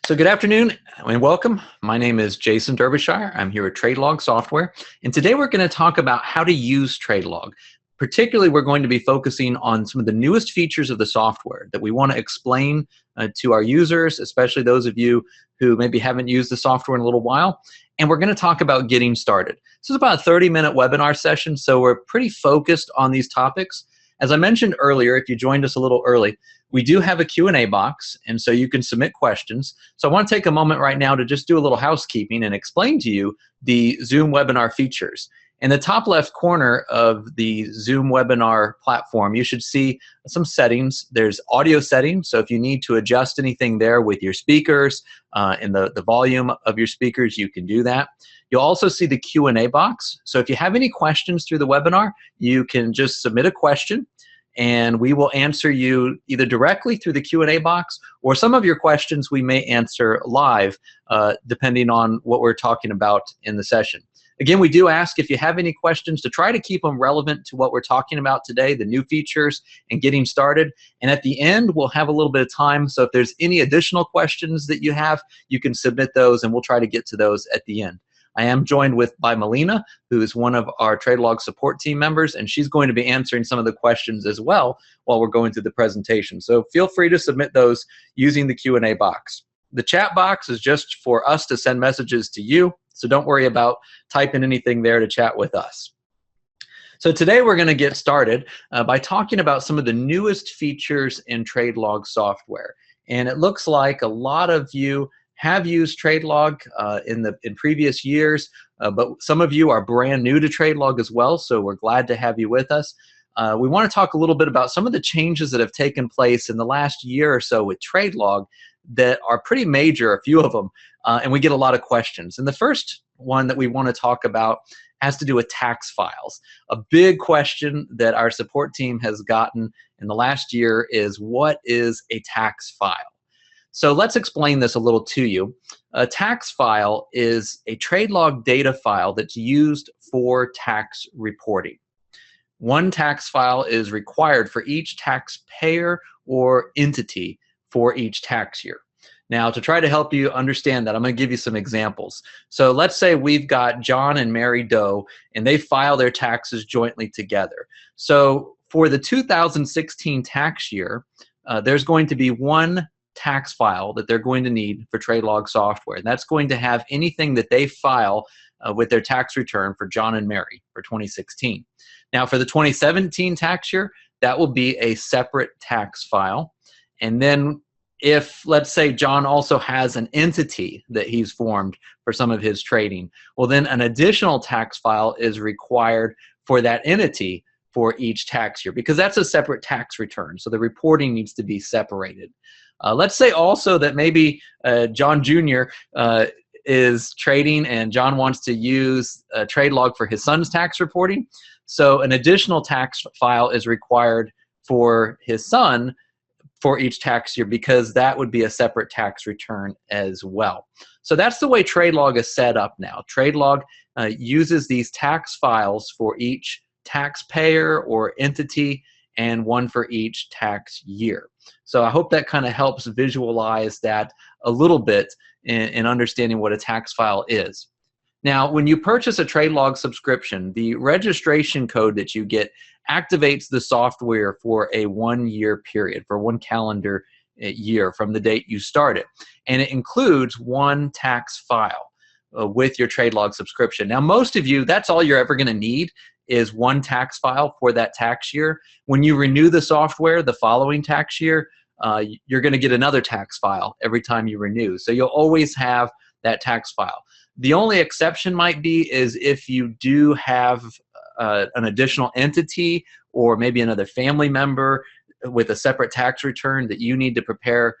So good afternoon and welcome. My name is Jason Derbyshire. I'm here at TradeLog Software, and today we're going to talk about how to use TradeLog. Particularly, we're going to be focusing on some of the newest features of the software that we want to explain to our users, especially those of you who maybe haven't used the software in a little while. And we're going to talk about getting started. This is about a 30-minute webinar session, so we're pretty focused on these topics. As I mentioned earlier, if you joined us a little early, we do have a Q&A box, and so you can submit questions. So I want to take a moment right now to just do a little housekeeping and explain to you the Zoom webinar features. In the top left corner of the Zoom webinar platform, you should see some settings. There's audio settings, so if you need to adjust anything there with your speakers and the volume of your speakers, you can do that. You'll also see the Q&A box. So if you have any questions through the webinar, you can just submit a question, and we will answer you either directly through the Q&A box, or some of your questions we may answer live, depending on what we're talking about in the session. Again, we do ask if you have any questions to try to keep them relevant to what we're talking about today, the new features and getting started. And at the end, we'll have a little bit of time. So if there's any additional questions that you have, you can submit those and we'll try to get to those at the end. I am joined by Melina, who is one of our TradeLog support team members, and she's going to be answering some of the questions as well while we're going through the presentation. So feel free to submit those using the Q&A box. The chat box is just for us to send messages to you, so don't worry about typing anything there to chat with us. So today we're going to get started by talking about some of the newest features in TradeLog software. And it looks like a lot of you have used TradeLog in previous years, but some of you are brand new to TradeLog as well, so we're glad to have you with us. We want to talk a little bit about some of the changes that have taken place in the last year or so with TradeLog that are pretty major, a few of them, and we get a lot of questions. And the first one that we want to talk about has to do with tax files. A big question that our support team has gotten in the last year is, what is a tax file? So let's explain this a little to you. A tax file is a TradeLog data file that's used for tax reporting. One tax file is required for each taxpayer or entity for each tax year. Now, to try to help you understand that, I'm going to give you some examples. So let's say we've got John and Mary Doe, and they file their taxes jointly together. So for the 2016 tax year, there's going to be one tax file that they're going to need for TradeLog software. And that's going to have anything that they file with their tax return for John and Mary for 2016. Now, for the 2017 tax year, that will be a separate tax file. And then if, let's say, John also has an entity that he's formed for some of his trading, well, then an additional tax file is required for that entity for each tax year, because that's a separate tax return. So the reporting needs to be separated. Let's say also that maybe John Jr. Is trading and John wants to use TradeLog for his son's tax reporting. So an additional tax file is required for his son for each tax year, because that would be a separate tax return as well. So that's the way TradeLog is set up now. TradeLog uses these tax files for each taxpayer or entity, and one for each tax year. So I hope that kind of helps visualize that a little bit in understanding what a tax file is. Now, when you purchase a TradeLog subscription, the registration code that you get activates the software for a 1-year period, for 1 calendar year from the date you start it. And it includes one tax file with your TradeLog subscription. Now, most of you, that's all you're ever going to need, is one tax file for that tax year. When you renew the software the following tax year, you're going to get another tax file every time you renew. So you'll always have that tax file. The only exception might be is if you do have an additional entity or maybe another family member with a separate tax return that you need to prepare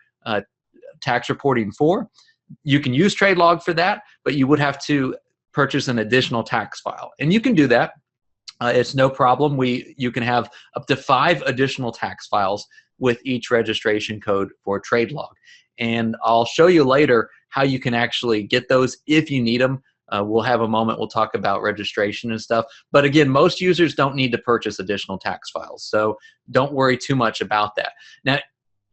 tax reporting for. You can use TradeLog for that, but you would have to purchase an additional tax file. And you can do that. It's no problem. You can have up to 5 additional tax files with each registration code for TradeLog. And I'll show you later how you can actually get those if you need them. We'll have a moment, we'll talk about registration and stuff. But again, most users don't need to purchase additional tax files, so don't worry too much about that. Now,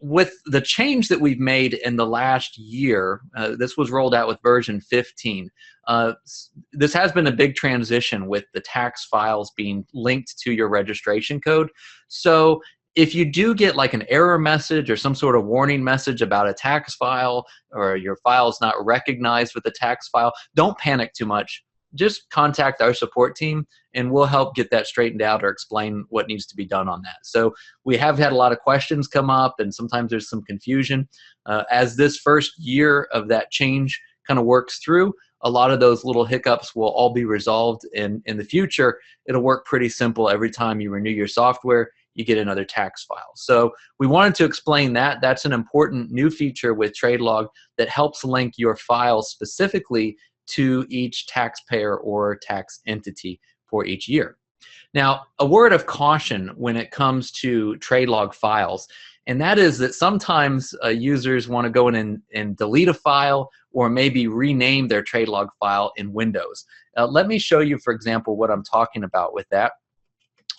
with the change that we've made in the last year, this was rolled out with version 15. This has been a big transition with the tax files being linked to your registration code. So if you do get like an error message or some sort of warning message about a tax file, or your file is not recognized with the tax file, don't panic too much. Just contact our support team and we'll help get that straightened out or explain what needs to be done on that. So we have had a lot of questions come up, and sometimes there's some confusion. As this first year of that change kind of works through, a lot of those little hiccups will all be resolved. In the future, it'll work pretty simple. Every time you renew your software, you get another tax file. So we wanted to explain that. That's an important new feature with TradeLog that helps link your files specifically to each taxpayer or tax entity for each year. Now, a word of caution when it comes to TradeLog files, and that is that sometimes users want to go in and delete a file or maybe rename their TradeLog file in Windows. Let me show you, for example, what I'm talking about with that.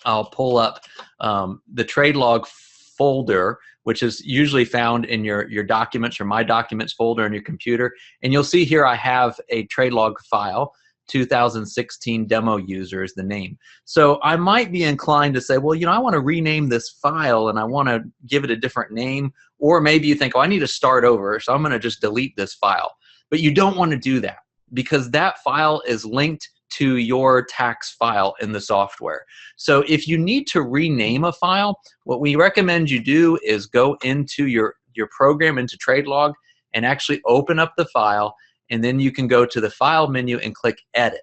I'll pull up the TradeLog folder, which is usually found in your documents or My Documents folder on your computer. And you'll see here I have a TradeLog file, 2016 demo user is the name. So I might be inclined to say, well, you know, I want to rename this file and I want to give it a different name. Or maybe you think, oh, I need to start over, so I'm going to just delete this file. But you don't want to do that, because that file is linked to your tax file in the software. So if you need to rename a file, what we recommend you do is go into your program, into TradeLog, and actually open up the file, and then you can go to the File menu and click Edit.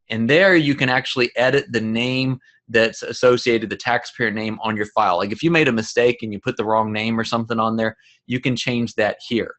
And there you can actually edit the name that's associated, the taxpayer name on your file. Like if you made a mistake and you put the wrong name or something on there, you can change that here.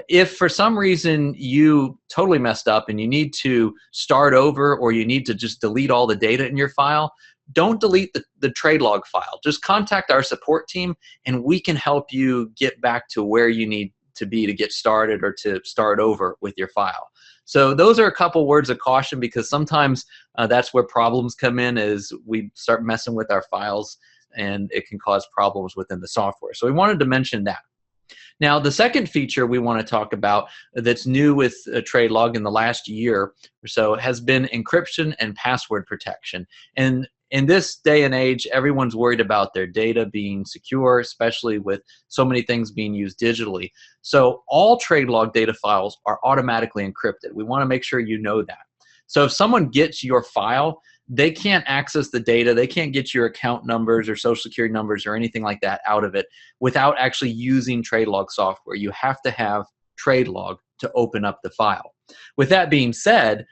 If for some reason you totally messed up and you need to start over, or you need to just delete all the data in your file, don't delete the TradeLog file. Just contact our support team and we can help you get back to where you need to be to get started or to start over with your file. So those are a couple words of caution, because sometimes that's where problems come in, is we start messing with our files and it can cause problems within the software. So we wanted to mention that. Now, the second feature we want to talk about that's new with TradeLog in the last year or so has been encryption and password protection. And in this day and age, everyone's worried about their data being secure, especially with so many things being used digitally. So all TradeLog data files are automatically encrypted. We want to make sure you know that. So if someone gets your file, they can't access the data, they can't get your account numbers or social security numbers or anything like that out of it without actually using TradeLog software. You have to have TradeLog to open up the file. With that being said,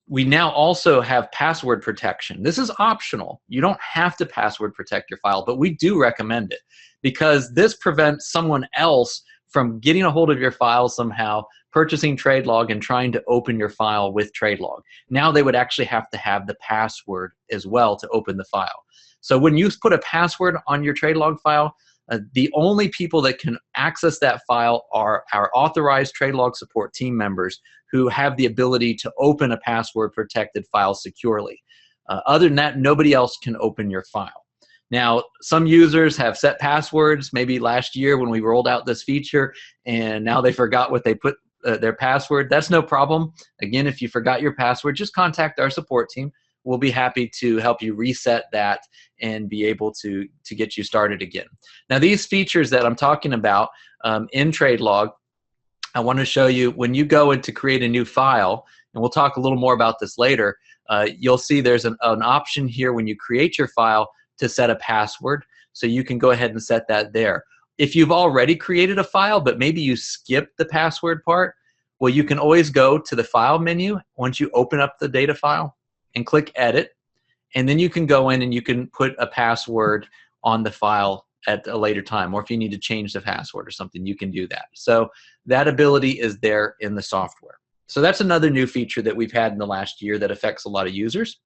we now also have password protection. This is optional. You don't have to password protect your file, but we do recommend it, because this prevents someone else from getting a hold of your file somehow, purchasing TradeLog and trying to open your file with TradeLog. Now they would actually have to have the password as well to open the file. So when you put a password on your TradeLog file, the only people that can access that file are our authorized TradeLog support team members who have the ability to open a password protected file securely. Other than that, nobody else can open your file. Now, some users have set passwords, maybe last year when we rolled out this feature, and now they forgot what they put their password. That's no problem. Again, if you forgot your password, just contact our support team. We'll be happy to help you reset that and be able to get you started again. Now, these features that I'm talking about in TradeLog, I want to show you when you go in to create a new file, and we'll talk a little more about this later, you'll see there's an option here when you create your file to set a password. So you can go ahead and set that there. If you've already created a file, but maybe you skipped the password part, well, you can always go to the File menu once you open up the data file and click Edit, and then you can go in and you can put a password on the file at a later time, or if you need to change the password or something, you can do that. So that ability is there in the software. So that's another new feature that we've had in the last year that affects a lot of users.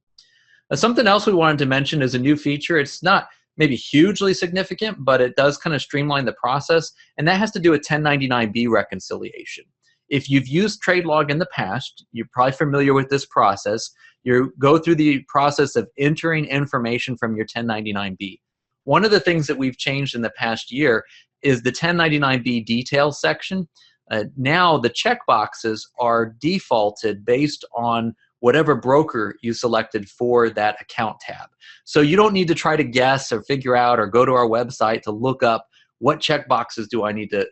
Something else we wanted to mention is a new feature. It's not maybe hugely significant, but it does kind of streamline the process, and that has to do with 1099-B reconciliation. If you've used TradeLog in the past, you're probably familiar with this process. You go through the process of entering information from your 1099-B. One of the things that we've changed in the past year is the 1099B details section. Now the checkboxes are defaulted based on whatever broker you selected for that account tab. So you don't need to try to guess or figure out or go to our website to look up what checkboxes do I need to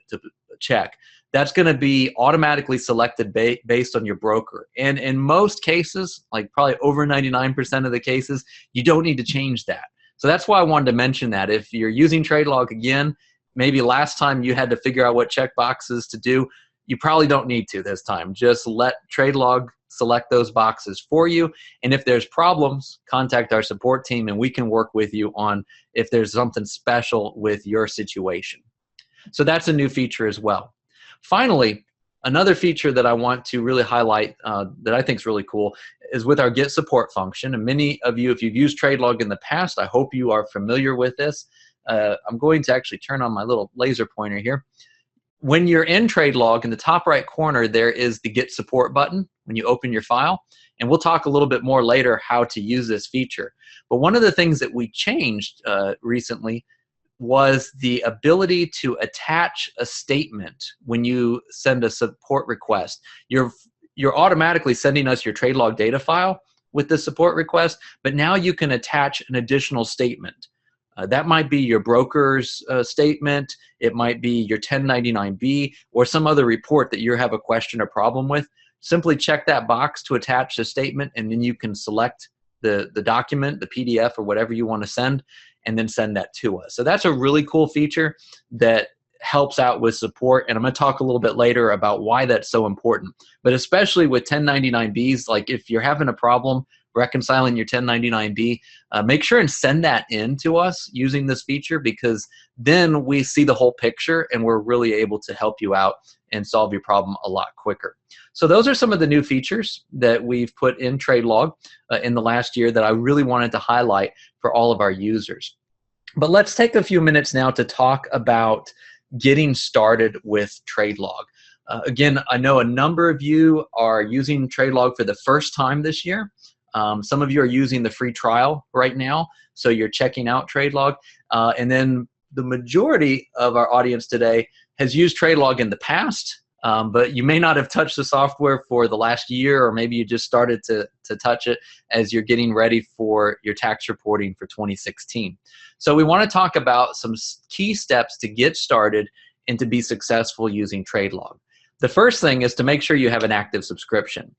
check. That's going to be automatically selected based on your broker. And in most cases, like probably over 99% of the cases, you don't need to change that. So that's why I wanted to mention that. If you're using TradeLog again, maybe last time you had to figure out what checkboxes to do, you probably don't need to this time. Just let TradeLog select those boxes for you. And if there's problems, contact our support team and we can work with you on if there's something special with your situation. So that's a new feature as well. Finally, another feature that I want to really highlight that I think is really cool is with our Get Support function. And many of you, if you've used TradeLog in the past, I hope you are familiar with this. I'm going to actually turn on my little laser pointer here. When you're in TradeLog, in the top right corner, there is the Get Support button when you open your file. And we'll talk a little bit more later how to use this feature. But one of the things that we changed recently was the ability to attach a statement when you send a support request. You're automatically sending us your TradeLog data file with the support request, but now you can attach an additional statement. That might be your broker's statement, it might be your 1099B, or some other report that you have a question or problem with. Simply check that box to attach the statement, and then you can select the document, the PDF, or whatever you want to send, and then send that to us. So that's a really cool feature that helps out with support, and I'm going to talk a little bit later about why that's so important. But especially with 1099Bs, like if you're having a problem reconciling your 1099B, make sure and send that in to us using this feature, because then we see the whole picture and we're really able to help you out and solve your problem a lot quicker. So those are some of the new features that we've put in TradeLog in the last year that I really wanted to highlight for all of our users. But let's take a few minutes now to talk about getting started with TradeLog. Again, I know a number of you are using TradeLog for the first time this year. Some of you are using the free trial right now, so you're checking out TradeLog. And then the majority of our audience today has used TradeLog in the past, but you may not have touched the software for the last year, or maybe you just started to touch it as you're getting ready for your tax reporting for 2016. So we want to talk about some key steps to get started and to be successful using TradeLog. The first thing is to make sure you have an active subscription.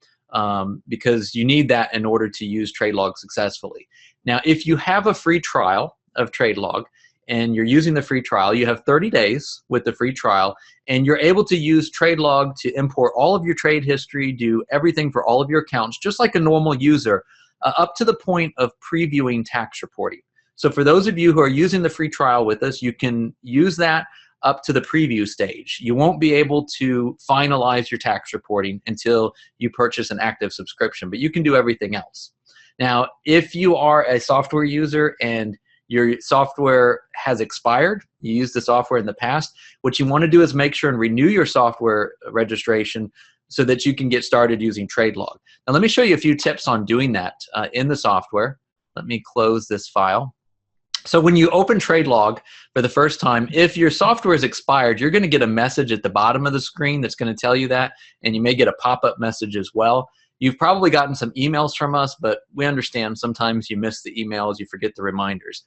Because you need that in order to use TradeLog successfully. Now, if you have a free trial of TradeLog and you're using the free trial, you have 30 days with the free trial, and you're able to use TradeLog to import all of your trade history, do everything for all of your accounts, just like a normal user, up to the point of previewing tax reporting. So for those of you who are using the free trial with us, you can use that up to the preview stage. You won't be able to finalize your tax reporting until you purchase an active subscription, but you can do everything else. Now, if you are a software user and your software has expired, you used the software in the past, what you want to do is make sure and renew your software registration so that you can get started using TradeLog. Now, let me show you a few tips on doing that in the software. Let me close this file. So when you open TradeLog for the first time, if your software is expired, you're going to get a message at the bottom of the screen that's going to tell you that, and you may get a pop-up message as well. You've probably gotten some emails from us, but we understand sometimes you miss the emails, you forget the reminders.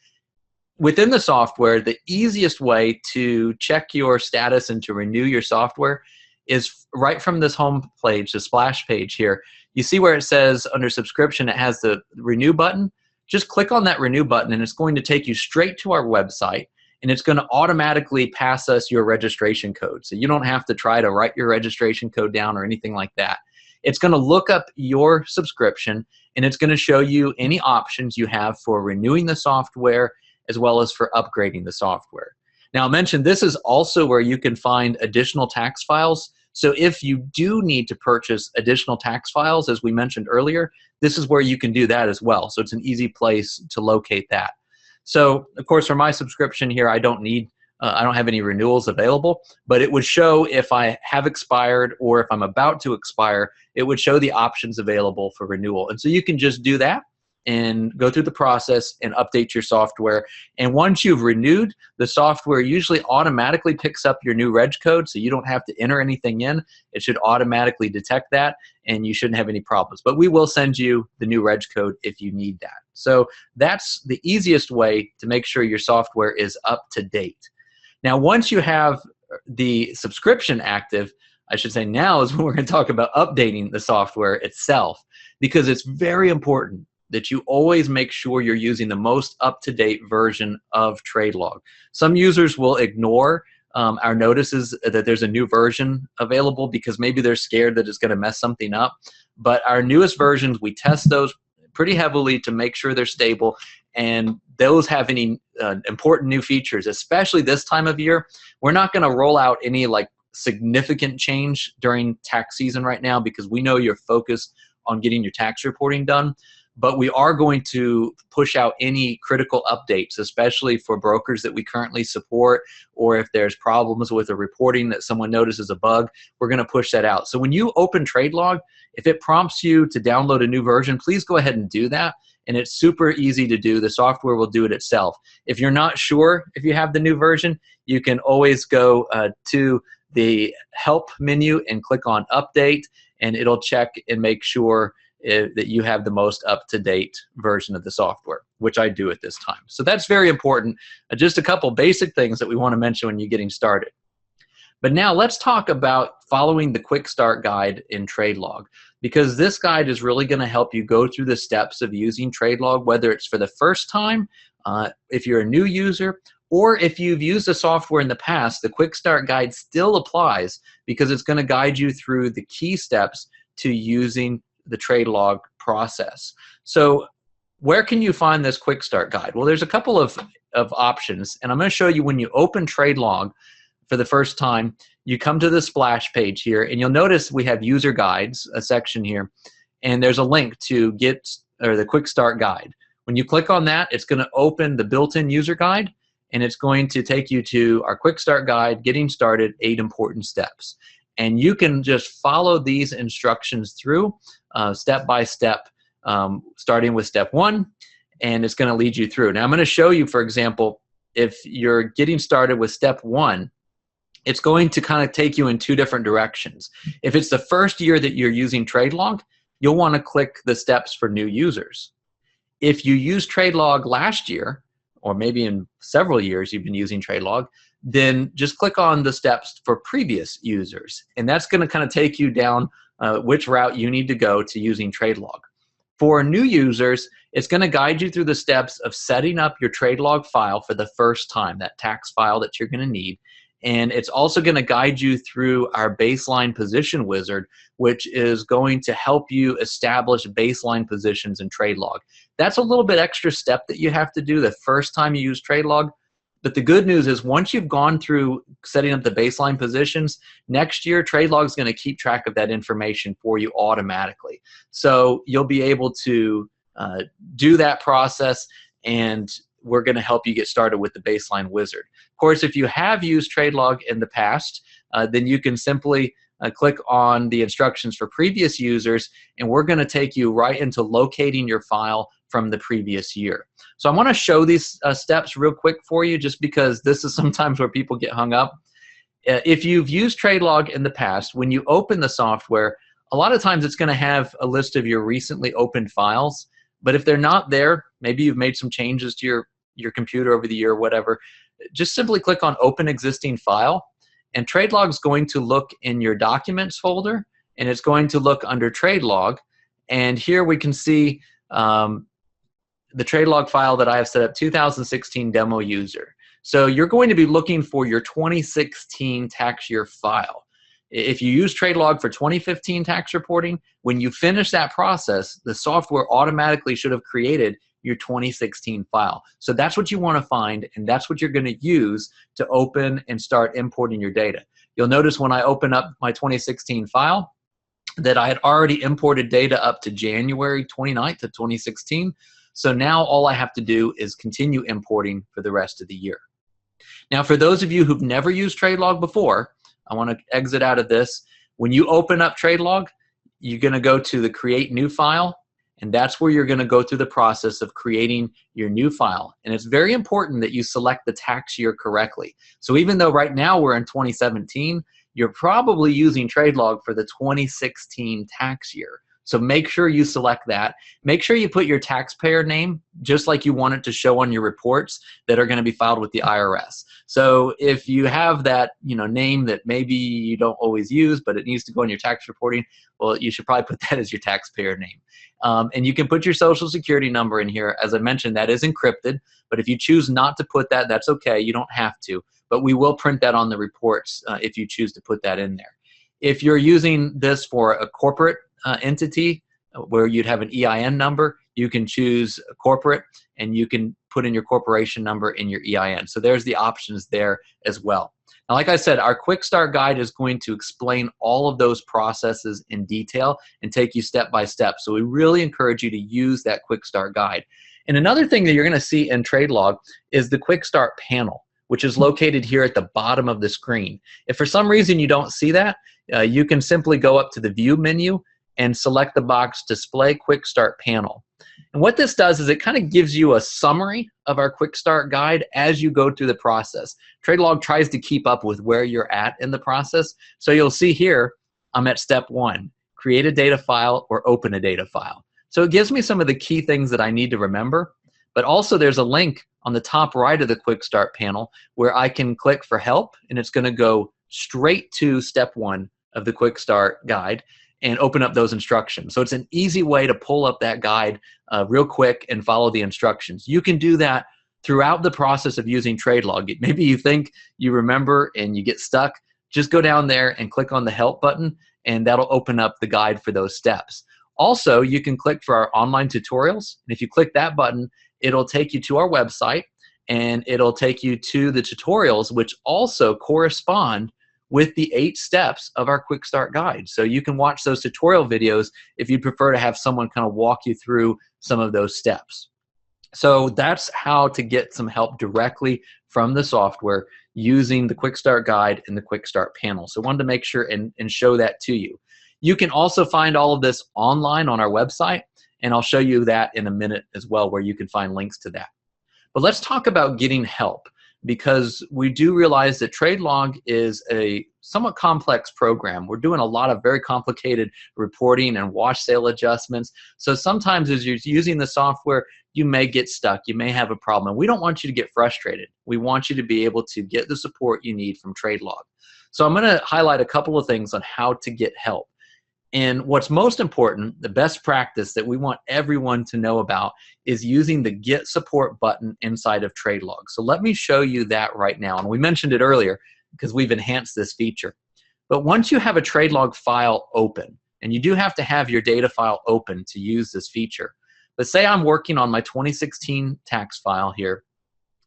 Within the software, the easiest way to check your status and to renew your software is right from this home page, the splash page here. You see where it says under subscription, it has the renew button. Just click on that renew button and it's going to take you straight to our website, and it's going to automatically pass us your registration code. So you don't have to try to write your registration code down or anything like that. It's going to look up your subscription, and it's going to show you any options you have for renewing the software as well as for upgrading the software. Now, I mentioned this is also where you can find additional tax files. So if you do need to purchase additional tax files, as we mentioned earlier, this is where you can do that as well. So it's an easy place to locate that. So of course, for my subscription here, I don't have any renewals available, but it would show if I have expired or if I'm about to expire, it would show the options available for renewal. And so you can just do that and go through the process and update your software. And once you've renewed, the software usually automatically picks up your new reg code, so you don't have to enter anything in. It should automatically detect that, and you shouldn't have any problems. But we will send you the new reg code if you need that. So that's the easiest way to make sure your software is up to date. Now, once you have the subscription active, I should say now is when we're going to talk about updating the software itself, because it's very important that you always make sure you're using the most up-to-date version of TradeLog. Some users will ignore our notices that there's a new version available because maybe they're scared that it's going to mess something up. But our newest versions, we test those pretty heavily to make sure they're stable, and those have any important new features, especially this time of year. We're not going to roll out any like significant change during tax season right now because we know you're focused on getting your tax reporting done. But we are going to push out any critical updates, especially for brokers that we currently support, or if there's problems with a reporting that someone notices a bug, we're going to push that out. So when you open TradeLog, if it prompts you to download a new version, please go ahead and do that. And it's super easy to do. The software will do it itself. If you're not sure if you have the new version, you can always go to the Help menu and click on Update, and it'll check and make sure that you have the most up-to-date version of the software, which I do at this time. So that's very important. Just a couple basic things that we want to mention when you're getting started. But now let's talk about following the quick start guide in TradeLog, because this guide is really going to help you go through the steps of using TradeLog, whether it's for the first time, if you're a new user, or if you've used the software in the past. The quick start guide still applies because it's going to guide you through the key steps to using the TradeLog process. So where can you find this quick start guide? Well, there's a couple of options, and I'm going to show you when you open TradeLog for the first time. You come to the splash page here, and you'll notice we have user guides, a section here, and there's a link to the quick start guide. When you click on that, it's going to open the built-in user guide, and it's going to take you to our quick start guide, getting started, 8 important steps. And you can just follow these instructions through step by step, starting with step 1, and it's going to lead you through. Now I'm going to show you, for example, if you're getting started with step 1, it's going to kind of take you in 2 different directions. If it's the first year that you're using TradeLog, you'll want to click the steps for new users. If you used TradeLog last year, or maybe in several years you've been using TradeLog, then just click on the steps for previous users. And that's going to kind of take you down which route you need to go to using TradeLog. For new users, it's going to guide you through the steps of setting up your TradeLog file for the first time, that tax file that you're going to need. And it's also going to guide you through our baseline position wizard, which is going to help you establish baseline positions in TradeLog. That's a little bit extra step that you have to do the first time you use TradeLog. But the good news is once you've gone through setting up the baseline positions, next year TradeLog is going to keep track of that information for you automatically. So you'll be able to do that process, and we're going to help you get started with the baseline wizard. Of course, if you have used TradeLog in the past, then you can simply click on the instructions for previous users, and we're going to take you right into locating your file from the previous year. So I want to show these steps real quick for you, just because this is sometimes where people get hung up. If you've used TradeLog in the past, when you open the software, a lot of times it's going to have a list of your recently opened files. But if they're not there, maybe you've made some changes to your computer over the year or whatever, just simply click on Open Existing File, and TradeLog is going to look in your Documents folder, and it's going to look under TradeLog. And here we can see the TradeLog file that I have set up, 2016 demo user. So you're going to be looking for your 2016 tax year file. If you use TradeLog for 2015 tax reporting, when you finish that process, the software automatically should have created your 2016 file. So that's what you want to find, and that's what you're going to use to open and start importing your data. You'll notice when I open up my 2016 file that I had already imported data up to January 29th of 2016. So now all I have to do is continue importing for the rest of the year. Now, for those of you who've never used TradeLog before, I want to exit out of this. When you open up TradeLog, you're going to go to the Create New File, And that's where you're going to go through the process of creating your new file. And it's very important that you select the tax year correctly. So even though right now we're in 2017, you're probably using TradeLog for the 2016 tax year. So make sure you select that. Make sure you put your taxpayer name just like you want it to show on your reports that are going to be filed with the IRS. So if you have that name that maybe you don't always use, but it needs to go in your tax reporting, well, you should probably put that as your taxpayer name. And you can put your social security number in here. As I mentioned, that is encrypted, but if you choose not to put that, that's okay. You don't have to, but we will print that on the reports if you choose to put that in there. If you're using this for a corporate entity where you'd have an EIN number, you can choose a corporate and you can put in your corporation number in your EIN. So there's the options there as well. Now, like I said, our quick start guide is going to explain all of those processes in detail and take you step by step. So we really encourage you to use that quick start guide. And another thing that you're going to see in TradeLog is the quick start panel, which is located here at the bottom of the screen. If for some reason you don't see that, you can simply go up to the View menu and select the box Display Quick Start Panel. And what this does is it kind of gives you a summary of our Quick Start guide as you go through the process. TradeLog tries to keep up with where you're at in the process. So you'll see here, I'm at step 1, create a data file or open a data file. So it gives me some of the key things that I need to remember, but also there's a link on the top right of the Quick Start panel where I can click for help, and it's going to go straight to step 1 of the Quick Start guide and open up those instructions. So it's an easy way to pull up that guide real quick and follow the instructions. You can do that throughout the process of using TradeLog. Maybe you think you remember and you get stuck, just go down there and click on the help button and that'll open up the guide for those steps. Also, you can click for our online tutorials, and if you click that button, it'll take you to our website and it'll take you to the tutorials, which also correspond with the 8 steps of our Quick Start guide. So you can watch those tutorial videos if you prefer to have someone kind of walk you through some of those steps. So that's how to get some help directly from the software using the Quick Start guide and the Quick Start panel. So I wanted to make sure and show that to you. You can also find all of this online on our website, and I'll show you that in a minute as well, where you can find links to that. But let's talk about getting help, because we do realize that TradeLog is a somewhat complex program. We're doing a lot of very complicated reporting and wash sale adjustments. So sometimes as you're using the software, you may get stuck. You may have a problem. And we don't want you to get frustrated. We want you to be able to get the support you need from TradeLog. So I'm going to highlight a couple of things on how to get help. And what's most important, the best practice that we want everyone to know about, is using the Get Support button inside of TradeLog. So let me show you that right now. And we mentioned it earlier because we've enhanced this feature. But once you have a TradeLog file open, and you do have to have your data file open to use this feature, but say I'm working on my 2016 tax file here,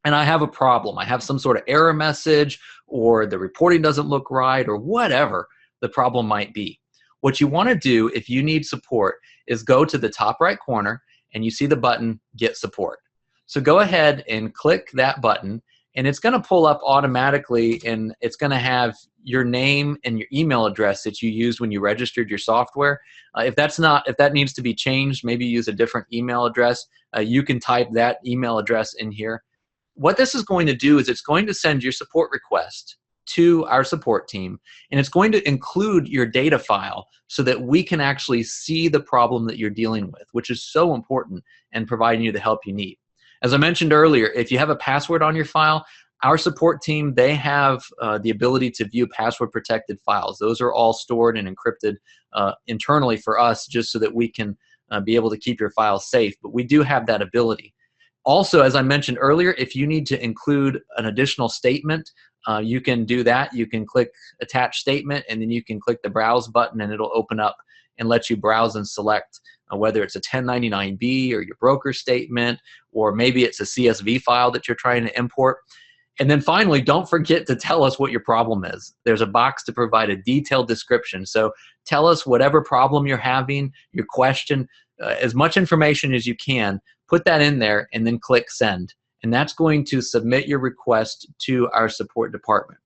and I have a problem. I have some sort of error message, or the reporting doesn't look right, or whatever the problem might be. What you want to do if you need support is go to the top right corner and you see the button Get Support. So go ahead and click that button, and it's going to pull up automatically, and it's going to have your name and your email address that you used when you registered your software. If that needs to be changed, maybe use a different email address. You can type that email address in here. What this is going to do is it's going to send your support request to our support team, and it's going to include your data file so that we can actually see the problem that you're dealing with, which is so important in providing you the help you need. As I mentioned earlier, if you have a password on your file, our support team, they have the ability to view password protected files. Those are all stored and encrypted internally for us, just so that we can be able to keep your files safe, but we do have that ability. Also, as I mentioned earlier, if you need to include an additional statement, you can do that. You can click Attach Statement, and then you can click the Browse button, and it'll open up and let you browse and select whether it's a 1099-B or your broker statement, or maybe it's a CSV file that you're trying to import. And then finally, don't forget to tell us what your problem is. There's a box to provide a detailed description. So tell us whatever problem you're having, your question, as much information as you can, put that in there, and then click Send. And that's going to submit your request to our support department.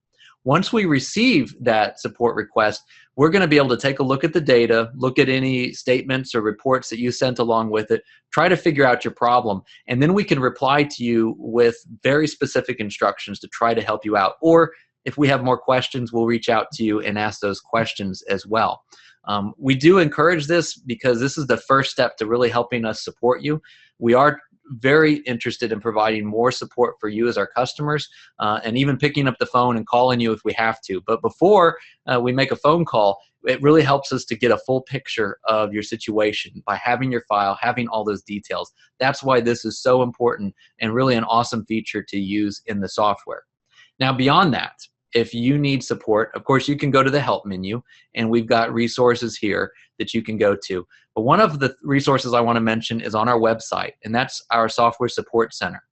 Once we receive that support request, we're going to be able to take a look at the data, look at any statements or reports that you sent along with it, try to figure out your problem, and then we can reply to you with very specific instructions to try to help you out. Or if we have more questions, we'll reach out to you and ask those questions as well. We do encourage this because this is the first step to really helping us support you. We are very interested in providing more support for you as our customers, and even picking up the phone and calling you if we have to. But before we make a phone call, it really helps us to get a full picture of your situation by having your file, having all those details. That's why this is so important and really an awesome feature to use in the software. Now, beyond that, if you need support, of course, you can go to the help menu, and we've got resources here that you can go to. But one of the resources I want to mention is on our website, and that's our Software Support Center.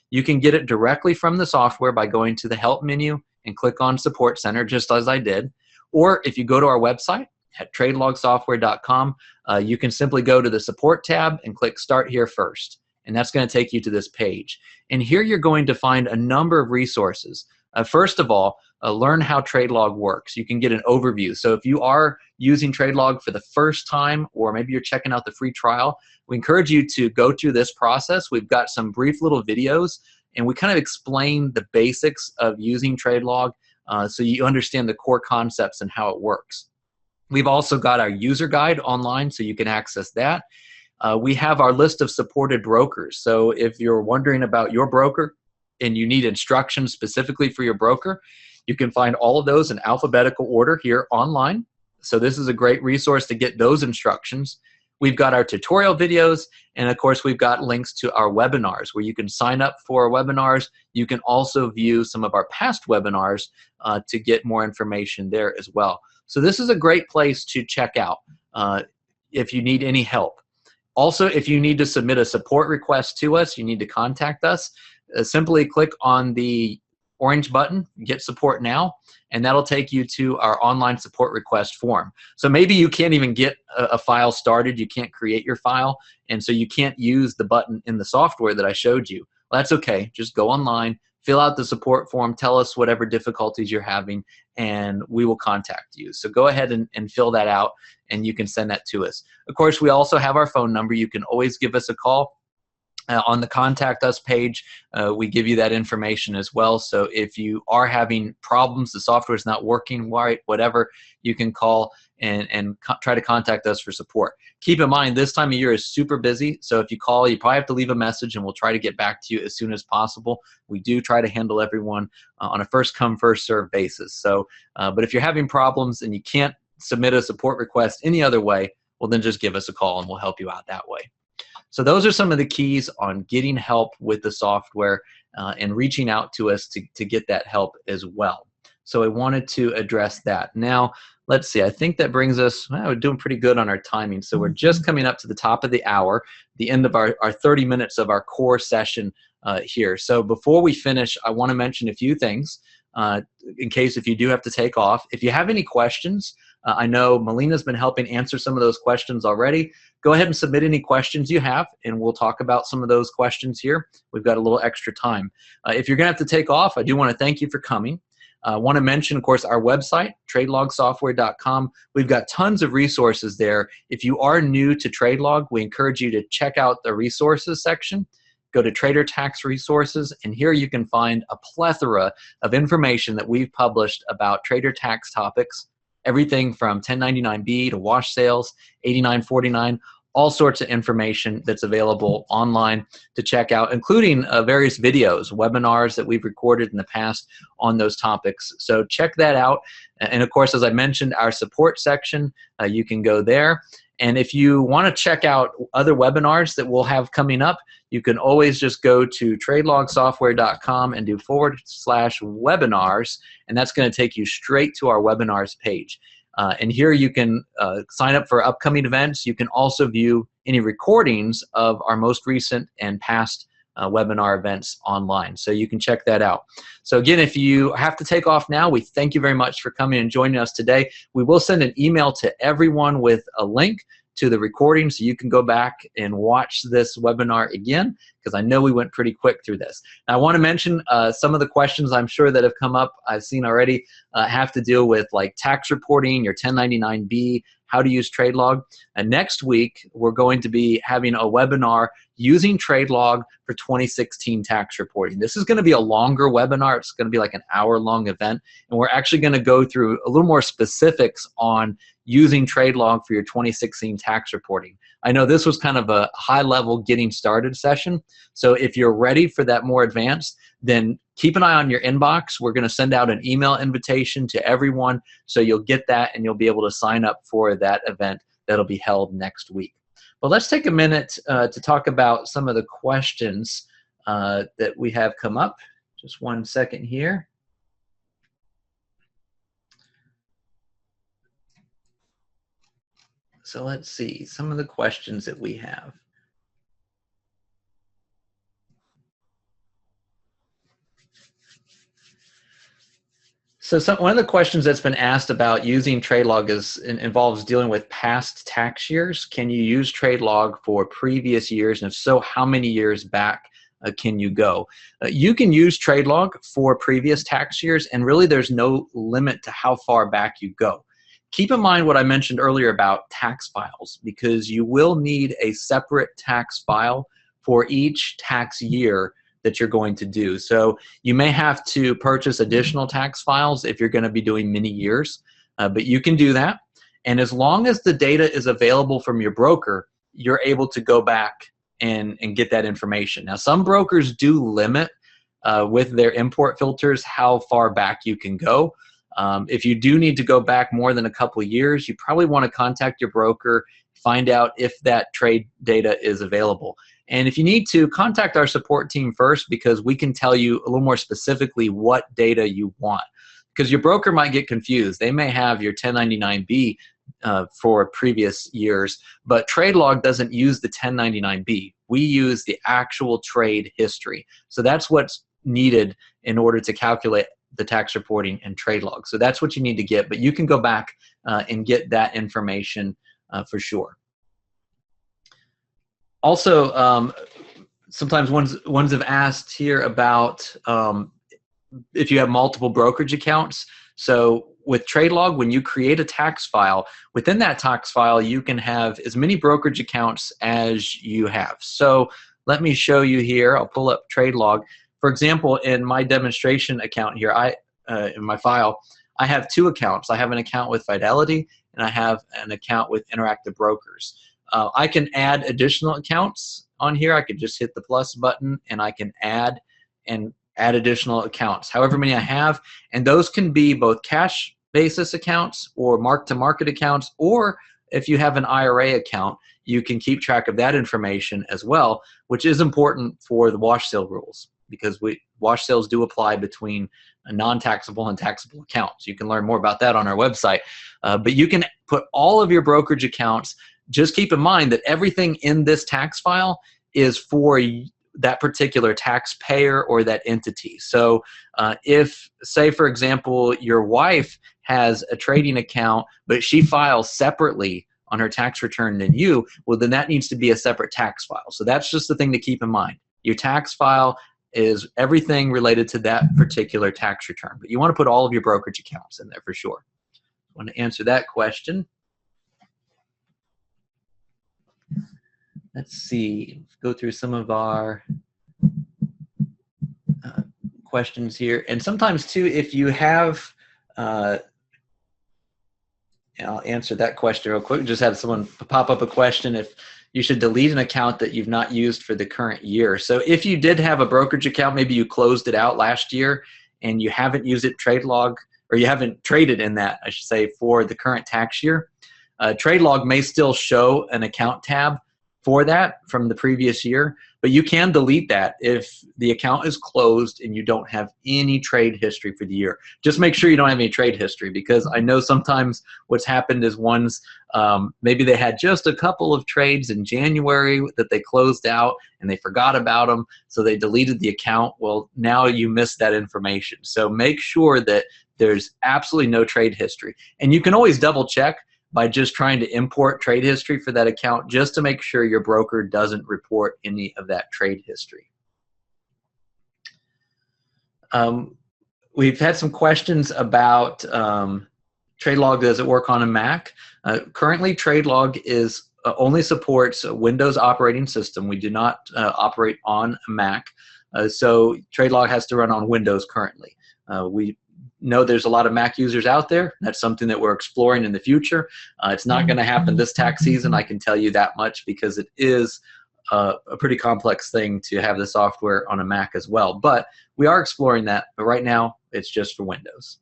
You can get it directly from the software by going to the help menu and click on Support Center, just as I did. Or if you go to our website at TradeLogSoftware.com, you can simply go to the Support tab and click Start Here First. And that's going to take you to this page. And here you're going to find a number of resources. First of all, learn how TradeLog works. You can get an overview. So if you are using TradeLog for the first time, or maybe you're checking out the free trial, we encourage you to go through this process. We've got some brief little videos, and we kind of explain the basics of using TradeLog so you understand the core concepts and how it works. We've also got our user guide online, so you can access that. We have our list of supported brokers. So if you're wondering about your broker and you need instructions specifically for your broker, you can find all of those in alphabetical order here online. So this is a great resource to get those instructions. We've got our tutorial videos, and of course we've got links to our webinars where you can sign up for our webinars. You can also view some of our past webinars to get more information there as well. So this is a great place to check out if you need any help. Also, if you need to submit a support request to us, you need to contact us. Simply click on the orange button, Get Support Now, and that'll take you to our online support request form. So maybe you can't even get a file started, you can't create your file, and so you can't use the button in the software that I showed you. Well, that's okay, just go online, fill out the support form, tell us whatever difficulties you're having, and we will contact you. So go ahead and fill that out, and you can send that to us. Of course, we also have our phone number. You can always give us a call. On the Contact Us page, we give you that information as well. So if you are having problems, the software is not working right, whatever, you can call and try to contact us for support. Keep in mind, this time of year is super busy, so if you call, you probably have to leave a message, and we'll try to get back to you as soon as possible. We do try to handle everyone on a first-come, first-served basis. So, but if you're having problems and you can't submit a support request any other way, well, then just give us a call, and we'll help you out that way. So those are some of the keys on getting help with the software and reaching out to us to get that help as well. So I wanted to address that. Now, let's see, I think that brings us, well, we're doing pretty good on our timing. So we're just coming up to the top of the hour, the end of our 30 minutes of our core session here. So before we finish, I want to mention a few things in case if you do have to take off. If you have any questions, I know Melina's been helping answer some of those questions already. Go ahead and submit any questions you have, and we'll talk about some of those questions here. We've got a little extra time. If you're going to have to take off, I do want to thank you for coming. I want to mention, of course, our website, TradeLogSoftware.com. We've got tons of resources there. If you are new to TradeLog, we encourage you to check out the resources section. Go to Trader Tax Resources, and here you can find a plethora of information that we've published about trader tax topics. Everything from 1099-B to wash sales, 8949, all sorts of information that's available online to check out, including various videos, webinars that we've recorded in the past on those topics. So check that out. And of course, as I mentioned, our support section, you can go there. And if you want to check out other webinars that we'll have coming up, you can always just go to TradeLogSoftware.com and do /webinars, and that's going to take you straight to our webinars page. And here you can sign up for upcoming events. You can also view any recordings of our most recent and past webinar events online. So you can check that out. So again, if you have to take off now, we thank you very much for coming and joining us today. We will send an email to everyone with a link to the recording so you can go back and watch this webinar again, because I know we went pretty quick through this. Now, I want to mention some of the questions I'm sure that have come up, I've seen already, have to deal with like tax reporting, your 1099-B, how to use TradeLog. And next week, we're going to be having a webinar using TradeLog for 2016 tax reporting. This is going to be a longer webinar. It's going to be like an hour-long event, and we're actually going to go through a little more specifics on using TradeLog for your 2016 tax reporting. I know this was kind of a high-level getting started session, so if you're ready for that more advanced, then keep an eye on your inbox. We're going to send out an email invitation to everyone, so you'll get that and you'll be able to sign up for that event that'll be held next week. But let's take a minute to talk about some of the questions that we have come up. Just one second here. So let's see some of the questions that we have. So one of the questions that's been asked about using TradeLog involves dealing with past tax years. Can you use TradeLog for previous years? And if so, how many years back can you go? You can use TradeLog for previous tax years, and really there's no limit to how far back you go. Keep in mind what I mentioned earlier about tax files, because you will need a separate tax file for each tax year that you're going to do. So you may have to purchase additional tax files if you're going to be doing many years, but you can do that. And as long as the data is available from your broker, you're able to go back and get that information. Now, some brokers do limit with their import filters how far back you can go. If you do need to go back more than a couple of years, you probably want to contact your broker, find out if that trade data is available. And if you need to, contact our support team first, because we can tell you a little more specifically what data you want. Because your broker might get confused. They may have your 1099-B for previous years, but TradeLog doesn't use the 1099-B. We use the actual trade history. So that's what's needed in order to calculate the tax reporting and TradeLog. So that's what you need to get, but you can go back and get that information for sure. Also, sometimes ones have asked here about if you have multiple brokerage accounts. So with TradeLog, when you create a tax file, within that tax file, you can have as many brokerage accounts as you have. So let me show you here. I'll pull up TradeLog. For example, in my demonstration account here, in my file, I have two accounts. I have an account with Fidelity, and I have an account with Interactive Brokers. I can add additional accounts on here. I could just hit the plus button, and I can add additional accounts, however many I have. And those can be both cash basis accounts or mark-to-market accounts, or if you have an IRA account, you can keep track of that information as well, which is important for the wash sale rules, because wash sales do apply between a non-taxable and taxable accounts. You can learn more about that on our website. But you can put all of your brokerage accounts. Just keep in mind that everything in this tax file is for that particular taxpayer or that entity. So if, say, for example, your wife has a trading account, but she files separately on her tax return than you, well, then that needs to be a separate tax file. So that's just the thing to keep in mind. Your tax file is everything related to that particular tax return, but you want to put all of your brokerage accounts in there for sure. I want to answer that question. Let's see, go through some of our questions here. And sometimes too, if you have, I'll answer that question real quick. Just have someone pop up a question if you should delete an account that you've not used for the current year. So if you did have a brokerage account, maybe you closed it out last year and you haven't used it TradeLog, or you haven't traded in that, I should say, for the current tax year, TradeLog may still show an account tab for that from the previous year, but you can delete that if the account is closed and you don't have any trade history for the year. Just make sure you don't have any trade history, because I know sometimes what's happened is ones, maybe they had just a couple of trades in January that they closed out and they forgot about them, so they deleted the account. Well, now you missed that information. So make sure that there's absolutely no trade history. And you can always double check by just trying to import trade history for that account, just to make sure your broker doesn't report any of that trade history. We've had some questions about TradeLog. Does it work on a Mac? Currently, TradeLog only supports a Windows operating system. We do not operate on a Mac, so TradeLog has to run on Windows currently. We know there's a lot of Mac users out there. That's something that we're exploring in the future. It's not going to happen this tax season, I can tell you that much, because it is a pretty complex thing to have the software on a Mac as well. But we are exploring that, but right now it's just for Windows.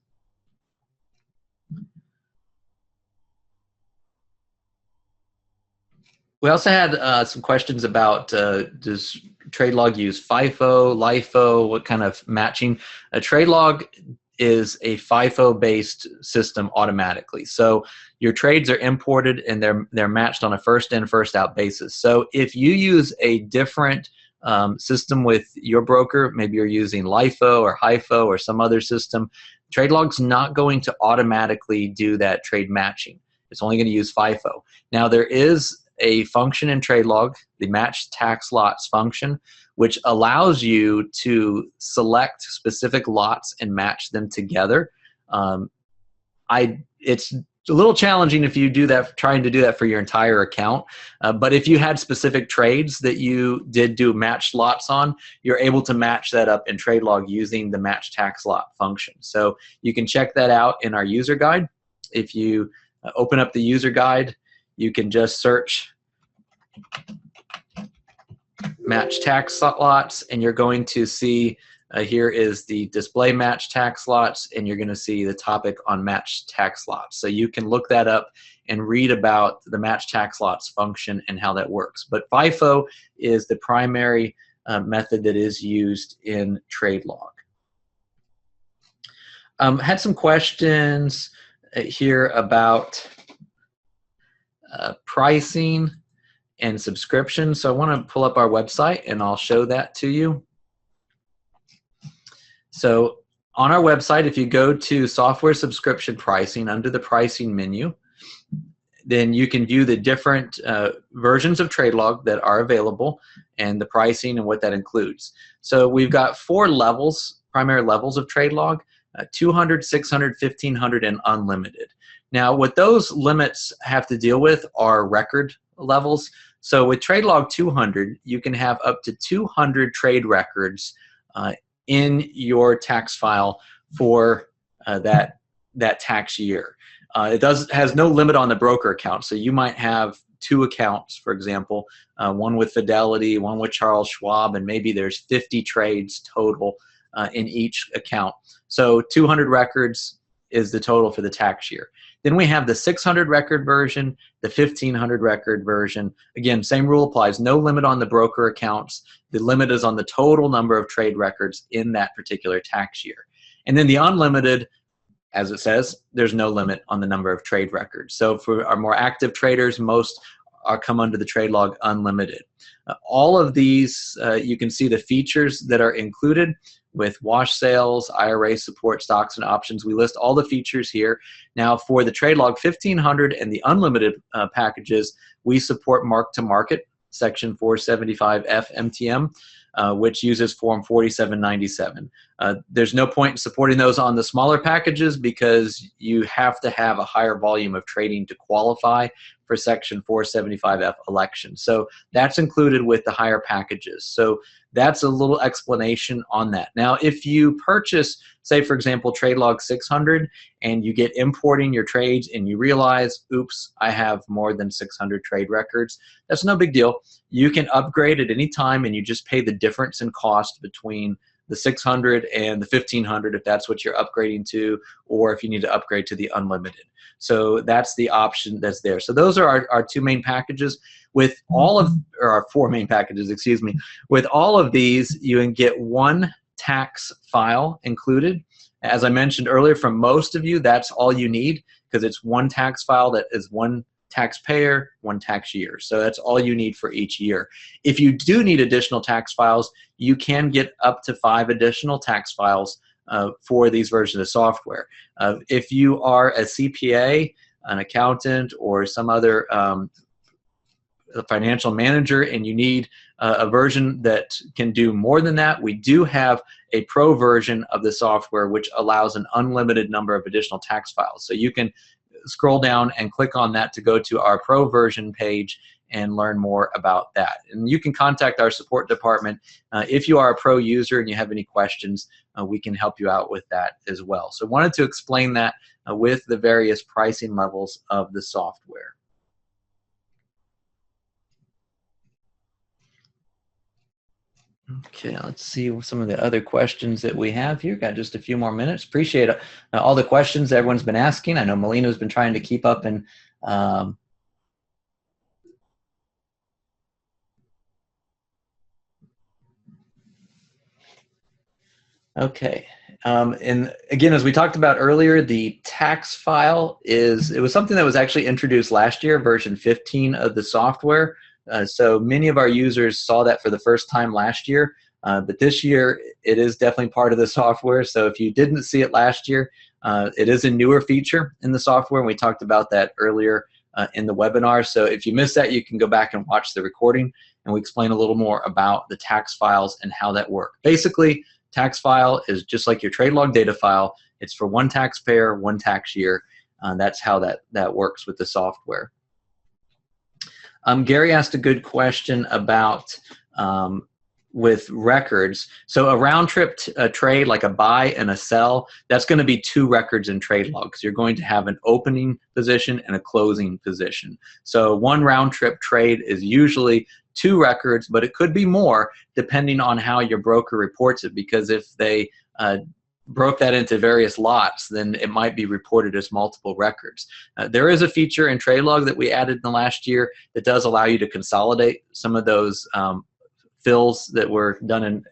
We also had some questions about does TradeLog use FIFO, LIFO, what kind of matching? TradeLog is a FIFO-based system automatically. So your trades are imported and they're matched on a first in, first out basis. So if you use a different system with your broker, maybe you're using LIFO or HIFO or some other system, TradeLog's not going to automatically do that trade matching. It's only going to use FIFO. Now there is a function in TradeLog, the match tax lots function, which allows you to select specific lots and match them together. It's a little challenging if you do that, trying to do that for your entire account. But if you had specific trades that you did do matched lots on, you're able to match that up in TradeLog using the match tax lot function. So you can check that out in our user guide. If you open up the user guide, you can just search match tax lots, and you're going to see here is the display match tax lots, and you're going to see the topic on match tax lots. So you can look that up and read about the match tax lots function and how that works. But FIFO is the primary method that is used in TradeLog. Had some questions here about pricing and subscription. So I want to pull up our website and I'll show that to you. So on our website, if you go to software subscription pricing under the pricing menu, then you can view the different versions of TradeLog that are available and the pricing and what that includes. So we've got 4 levels, primary levels of TradeLog, 200, 600, 1500, and unlimited. Now what those limits have to deal with are record levels. So with TradeLog 200, you can have up to 200 trade records in your tax file for that tax year. It has no limit on the broker account. So you might have 2 accounts, for example, one with Fidelity, one with Charles Schwab, and maybe there's 50 trades total in each account. So 200 records is the total for the tax year. Then we have the 600 record version, the 1500 record version. Again, same rule applies. No limit on the broker accounts. The limit is on the total number of trade records in that particular tax year. And then the unlimited, as it says, there's no limit on the number of trade records. So for our more active traders, most come under the TradeLog Unlimited. All of these, you can see the features that are included with wash sales, IRA support, stocks, and options. We list all the features here. Now for the TradeLog 1500 and the unlimited packages, we support mark-to-market, section 475F MTM, which uses form 4797. There's no point in supporting those on the smaller packages because you have to have a higher volume of trading to qualify for section 475F election. So that's included with the higher packages. So that's a little explanation on that. Now, if you purchase, say for example, TradeLog 600 and you get importing your trades and you realize, oops, I have more than 600 trade records, that's no big deal. You can upgrade at any time and you just pay the difference in cost between the 600 and the 1500 if that's what you're upgrading to, or if you need to upgrade to the unlimited. So that's the option that's there. So those are our 2 main packages. With all of, or our 4 main packages, excuse me. With all of these, you can get 1 tax file included. As I mentioned earlier, for most of you, that's all you need because it's 1 tax file that is 1 taxpayer, 1 tax year. So that's all you need for each year. If you do need additional tax files, you can get up to 5 additional tax files for these versions of software. If you are a CPA, an accountant or some other a financial manager and you need a version that can do more than that, we do have a pro version of the software which allows an unlimited number of additional tax files. So you can scroll down and click on that to go to our pro version page and learn more about that. And you can contact our support department. If you are a pro user and you have any questions, we can help you out with that as well. So I wanted to explain that with the various pricing levels of the software. Okay, let's see some of the other questions that we have here. Got just a few more minutes. Appreciate all the questions everyone's been asking. I know Melina's been trying to keep up and okay. And again, as we talked about earlier, the tax file it was something that was actually introduced last year, version 15 of the software. So many of our users saw that for the first time last year, but this year it is definitely part of the software. So if you didn't see it last year, it is a newer feature in the software, and we talked about that earlier in the webinar. So if you missed that, you can go back and watch the recording, and we explain a little more about the tax files and how that works. Basically, tax file is just like your TradeLog data file. It's for one taxpayer, one tax year. That's how that works with the software. Gary asked a good question about with records. So a round trip trade, like a buy and a sell, that's going to be 2 records in TradeLog because you're going to have an opening position and a closing position. So one round trip trade is usually 2 records, but it could be more depending on how your broker reports it, because if they broke that into various lots, then it might be reported as multiple records. There is a feature in TradeLog that we added in the last year that does allow you to consolidate some of those fills that were done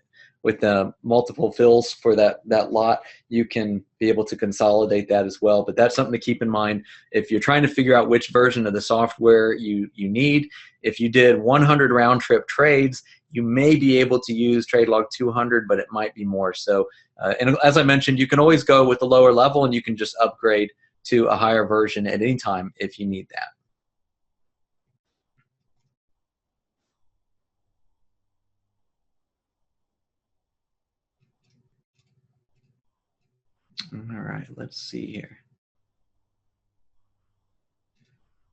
with multiple fills for that lot. You can be able to consolidate that as well, but that's something to keep in mind if you're trying to figure out which version of the software you need. If you did 100 round trip trades, you may be able to use TradeLog 200, but it might be more. So, and as I mentioned, you can always go with the lower level and you can just upgrade to a higher version at any time if you need that. All right, let's see here.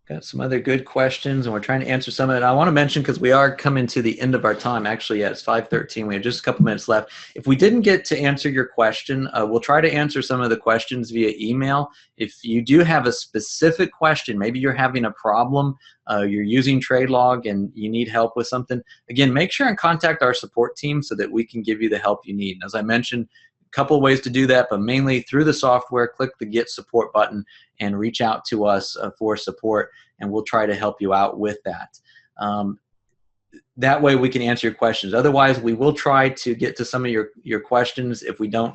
Got some other good questions, and we're trying to answer some of it. I want to mention, because we are coming to the end of our time. Actually, yeah, it's 5:13. We have just a couple minutes left. If we didn't get to answer your question, we'll try to answer some of the questions via email. If you do have a specific question, maybe you're having a problem, you're using TradeLog and you need help with something, again, make sure and contact our support team so that we can give you the help you need. And as I mentioned, couple of ways to do that, but mainly through the software. Click the Get Support button and reach out to us for support, and we'll try to help you out with that. That way we can answer your questions. Otherwise, we will try to get to some of your questions. If we don't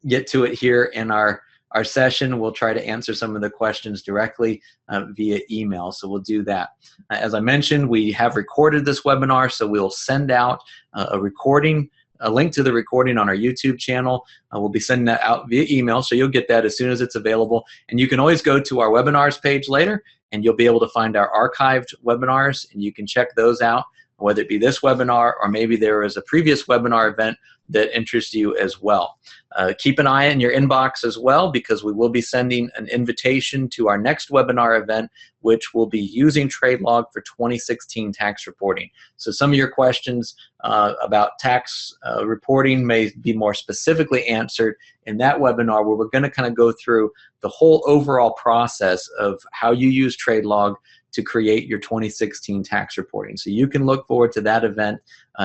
get to it here in our session, we'll try to answer some of the questions directly via email, so we'll do that. As I mentioned, we have recorded this webinar, so we'll send out a link to the recording on our YouTube channel. We'll be sending that out via email, so you'll get that as soon as it's available. And you can always go to our webinars page later, and you'll be able to find our archived webinars, and you can check those out, whether it be this webinar or maybe there is a previous webinar event that interests you as well. Keep an eye in your inbox as well, because we will be sending an invitation to our next webinar event, which will be using TradeLog for 2016 tax reporting. So some of your questions about tax reporting may be more specifically answered in that webinar, where we're going to kind of go through the whole overall process of how you use TradeLog to create your 2016 tax reporting. So you can look forward to that event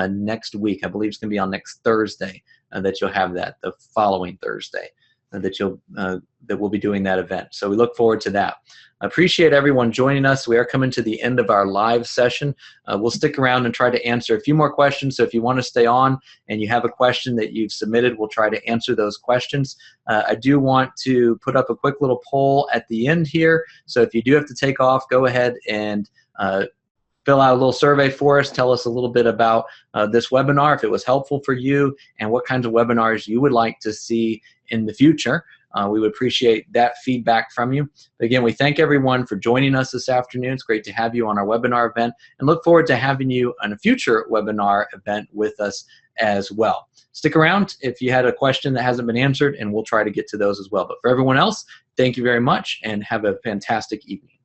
next week. I believe it's going to be on next Thursday that you'll have that, the following Thursday that we'll be doing that event. So we look forward to that. I appreciate everyone joining us. We are coming to the end of our live session. We'll stick around and try to answer a few more questions. So if you want to stay on and you have a question that you've submitted, we'll try to answer those questions. I do want to put up a quick little poll at the end here. So if you do have to take off, go ahead and fill out a little survey for us. Tell us a little bit about this webinar, if it was helpful for you, and what kinds of webinars you would like to see in the future. We would appreciate that feedback from you. But again, we thank everyone for joining us this afternoon. It's great to have you on our webinar event, and look forward to having you on a future webinar event with us as well. Stick around if you had a question that hasn't been answered, and we'll try to get to those as well. But for everyone else, thank you very much, and have a fantastic evening.